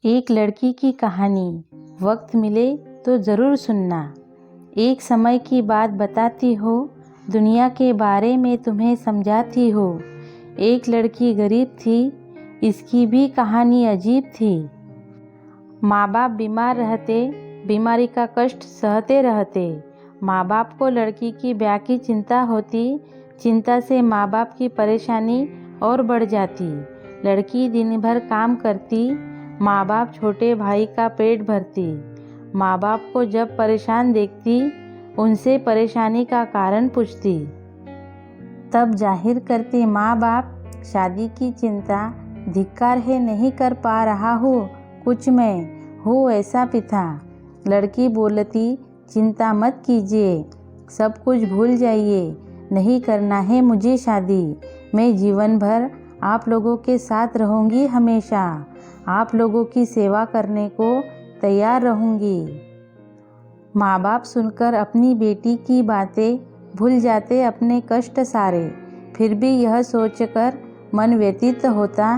एक लड़की की कहानी। वक्त मिले तो ज़रूर सुनना। एक समय की बात बताती हो, दुनिया के बारे में तुम्हें समझाती हो। एक लड़की गरीब थी, इसकी भी कहानी अजीब थी। माँ बाप बीमार रहते, बीमारी का कष्ट सहते रहते। माँ बाप को लड़की की ब्याह की चिंता होती, चिंता से माँ बाप की परेशानी और बढ़ जाती। लड़की दिन भर काम करती, माँ बाप छोटे भाई का पेट भरती। माँ बाप को जब परेशान देखती, उनसे परेशानी का कारण पूछती। तब जाहिर करते माँ बाप शादी की चिंता, धिक्कार है नहीं कर पा रहा हो कुछ मैं हो ऐसा पिता। लड़की बोलती, चिंता मत कीजिए, सब कुछ भूल जाइए, नहीं करना है मुझे शादी। मैं जीवन भर आप लोगों के साथ रहूँगी, हमेशा आप लोगों की सेवा करने को तैयार रहूँगी। माँ बाप सुनकर अपनी बेटी की बातें भूल जाते अपने कष्ट सारे। फिर भी यह सोचकर मन व्यतीत होता,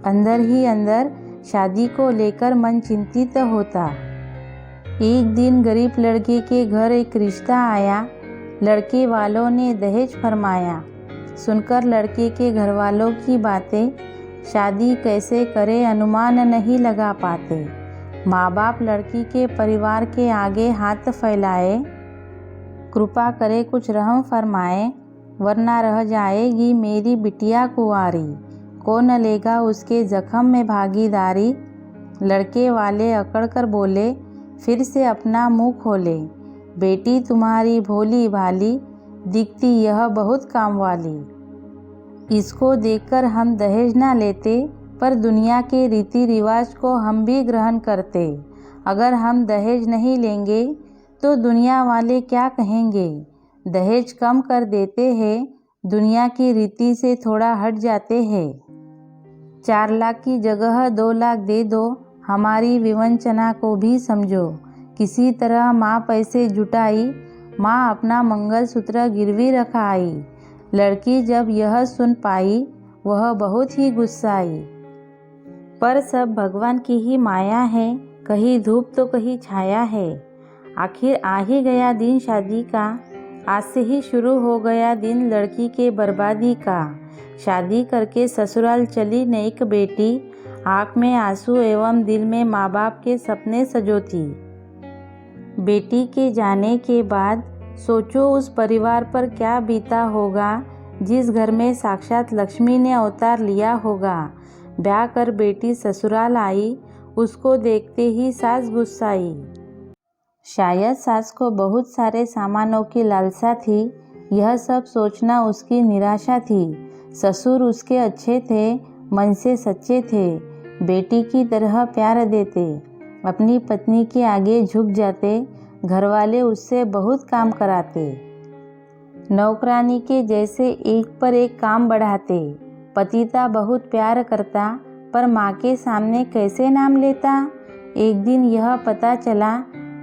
अंदर ही अंदर शादी को लेकर मन चिंतित होता। एक दिन गरीब लड़के के घर एक रिश्ता आया। लड़के वालों ने दहेज फरमाया। सुनकर लड़के के घर वालों की बातें, शादी कैसे करे अनुमान नहीं लगा पाते। माँ बाप लड़की के परिवार के आगे हाथ फैलाए, कृपा करे कुछ रहम फरमाए, वरना रह जाएगी मेरी बिटिया कुंवारी। कौन लेगा उसके जख्म में भागीदारी। लड़के वाले अकड़ कर बोले, फिर से अपना मुंह खोले, बेटी तुम्हारी भोली भाली, दिखती यह बहुत काम वाली। इसको देखकर हम दहेज ना लेते, पर दुनिया के रीति रिवाज को हम भी ग्रहण करते। अगर हम दहेज नहीं लेंगे तो दुनिया वाले क्या कहेंगे। दहेज कम कर देते हैं, दुनिया की रीति से थोड़ा हट जाते हैं। 4 लाख की जगह 2 लाख दे दो, हमारी विवंचना को भी समझो। किसी तरह माँ पैसे जुटाई, माँ अपना मंगलसूत्र गिरवी रखाई। लड़की जब यह सुन पाई, वह बहुत ही गुस्साई। पर सब भगवान की ही माया है, कहीं धूप तो कहीं छाया है। आखिर आ ही गया दिन शादी का, आज से ही शुरू हो गया दिन लड़की के बर्बादी का। शादी करके ससुराल चली नेक बेटी, आँख में आंसू एवं दिल में माँ बाप के सपने सजोती। बेटी के जाने के बाद सोचो उस परिवार पर क्या बीता होगा, जिस घर में साक्षात लक्ष्मी ने अवतार लिया होगा। ब्याह कर बेटी ससुराल आई, उसको देखते ही सास गुस्साई। शायद सास को बहुत सारे सामानों की लालसा थी, यह सब सोचना उसकी निराशा थी। ससुर उसके अच्छे थे, मन से सच्चे थे, बेटी की तरह प्यार देते, अपनी पत्नी के आगे झुक जाते। घरवाले उससे बहुत काम कराते, नौकरानी के जैसे एक पर एक काम बढ़ाते। पतिता बहुत प्यार करता, पर माँ के सामने कैसे नाम लेता। एक दिन यह पता चला,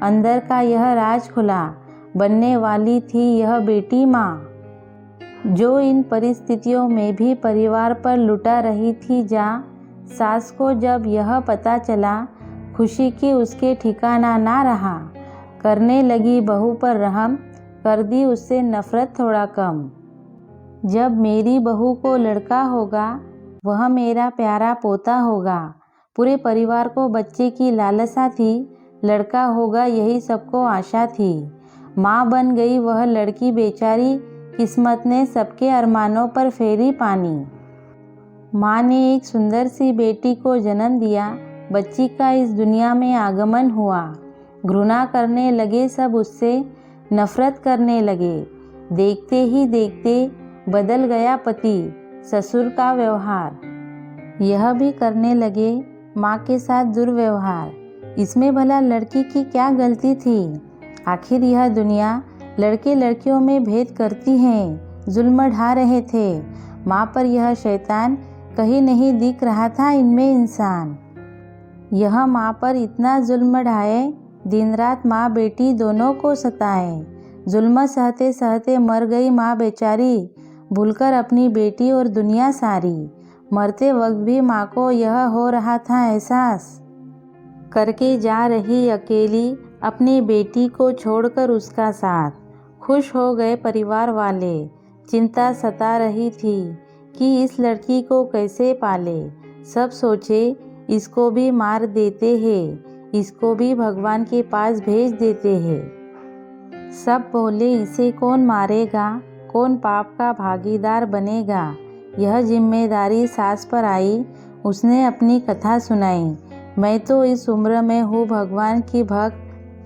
अंदर का यह राज खुला, बनने वाली थी यह बेटी माँ। जो इन परिस्थितियों में भी परिवार पर लुटा रही थी जा। सास को जब यह पता चला, खुशी की उसके ठिकाना ना रहा। करने लगी बहू पर रहम, कर दी उससे नफरत थोड़ा कम। जब मेरी बहू को लड़का होगा, वह मेरा प्यारा पोता होगा। पूरे परिवार को बच्चे की लालसा थी, लड़का होगा यही सबको आशा थी। माँ बन गई वह लड़की बेचारी, किस्मत ने सबके अरमानों पर फेरी पानी। माँ ने एक सुंदर सी बेटी को जन्म दिया, बच्ची का इस दुनिया में आगमन हुआ। घृणा करने लगे सब उससे, नफरत करने लगे। देखते ही देखते बदल गया पति ससुर का व्यवहार। यह भी करने लगे माँ के साथ दुर्व्यवहार। इसमें भला लड़की की क्या गलती थी। आखिर यह दुनिया लड़के लड़कियों में भेद करती है, जुल्म ढा रहे थे। माँ पर यह शैतान, कहीं नहीं दिख रहा था इनमें इंसान। यह माँ पर इतना जुल्म ढाए, दिन रात माँ बेटी दोनों को सताए। जुल्म सहते सहते मर गई माँ बेचारी, भूलकर अपनी बेटी और दुनिया सारी। मरते वक्त भी माँ को यह हो रहा था एहसास, करके जा रही अकेली अपनी बेटी को छोड़कर उसका साथ। खुश हो गए परिवार वाले, चिंता सता रही थी कि इस लड़की को कैसे पाले। सब सोचे इसको भी मार देते हैं, इसको भी भगवान के पास भेज देते हैं। सब बोले इसे कौन मारेगा, कौन पाप का भागीदार बनेगा। यह जिम्मेदारी सास पर आई, उसने अपनी कथा सुनाई। मैं तो इस उम्र में हूँ भगवान की भक्त,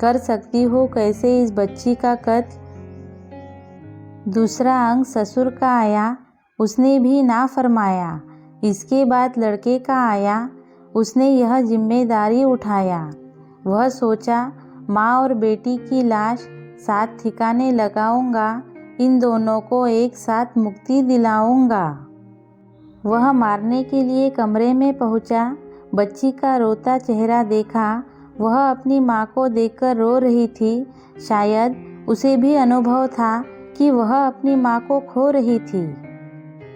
कर सकती हूँ कैसे इस बच्ची का कत्ल। दूसरा अंग ससुर का आया, उसने भी ना फरमाया। इसके बाद लड़के का आया, उसने यह जिम्मेदारी उठाया। वह सोचा माँ और बेटी की लाश साथ ठिकाने लगाऊंगा, इन दोनों को एक साथ मुक्ति दिलाऊंगा। वह मारने के लिए कमरे में पहुंचा, बच्ची का रोता चेहरा देखा। वह अपनी माँ को देखकर रो रही थी। शायद उसे भी अनुभव था कि वह अपनी माँ को खो रही थी।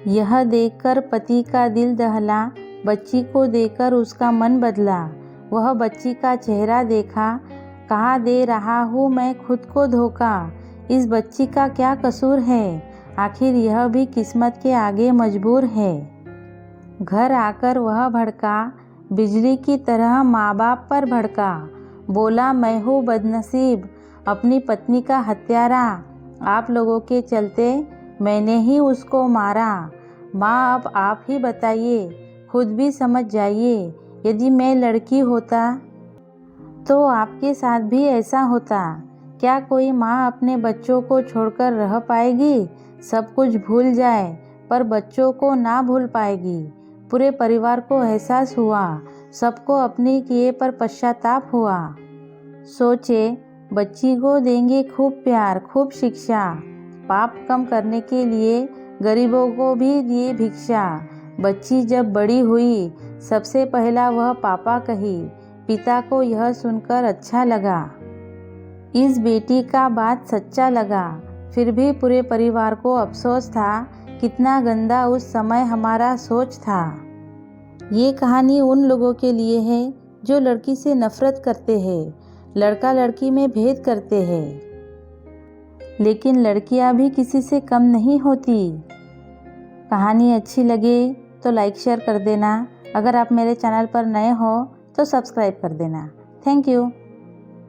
यह देखकर पति का दिल दहला, बच्ची को देखकर उसका मन बदला। वह बच्ची का चेहरा देखा, कहा दे रहा हूँ मैं खुद को धोखा। इस बच्ची का क्या कसूर है, आखिर यह भी किस्मत के आगे मजबूर है। घर आकर वह भड़का, बिजली की तरह माँ बाप पर भड़का। बोला मैं हूँ बदनसीब, अपनी पत्नी का हत्यारा। आप लोगों के चलते मैंने ही उसको मारा। माँ अब आप ही बताइए, खुद भी समझ जाइए, यदि मैं लड़की होता तो आपके साथ भी ऐसा होता। क्या कोई माँ अपने बच्चों को छोड़कर रह पाएगी? सब कुछ भूल जाए पर बच्चों को ना भूल पाएगी। पूरे परिवार को एहसास हुआ, सबको अपने किए पर पश्चाताप हुआ। सोचे बच्ची को देंगे खूब प्यार, खूब शिक्षा। पाप कम करने के लिए गरीबों को भी दिए भिक्षा। बच्ची जब बड़ी हुई, सबसे पहला वह पापा कही। पिता को यह सुनकर अच्छा लगा, इस बेटी का बात सच्चा लगा। फिर भी पूरे परिवार को अफसोस था, कितना गंदा उस समय हमारा सोच था। ये कहानी उन लोगों के लिए है जो लड़की से नफरत करते हैं, लड़का लड़की में भेद करते हैं। लेकिन लड़कियां भी किसी से कम नहीं होती। कहानी अच्छी लगे तो लाइक शेयर कर देना। अगर आप मेरे चैनल पर नए हो तो सब्सक्राइब कर देना। Thank you.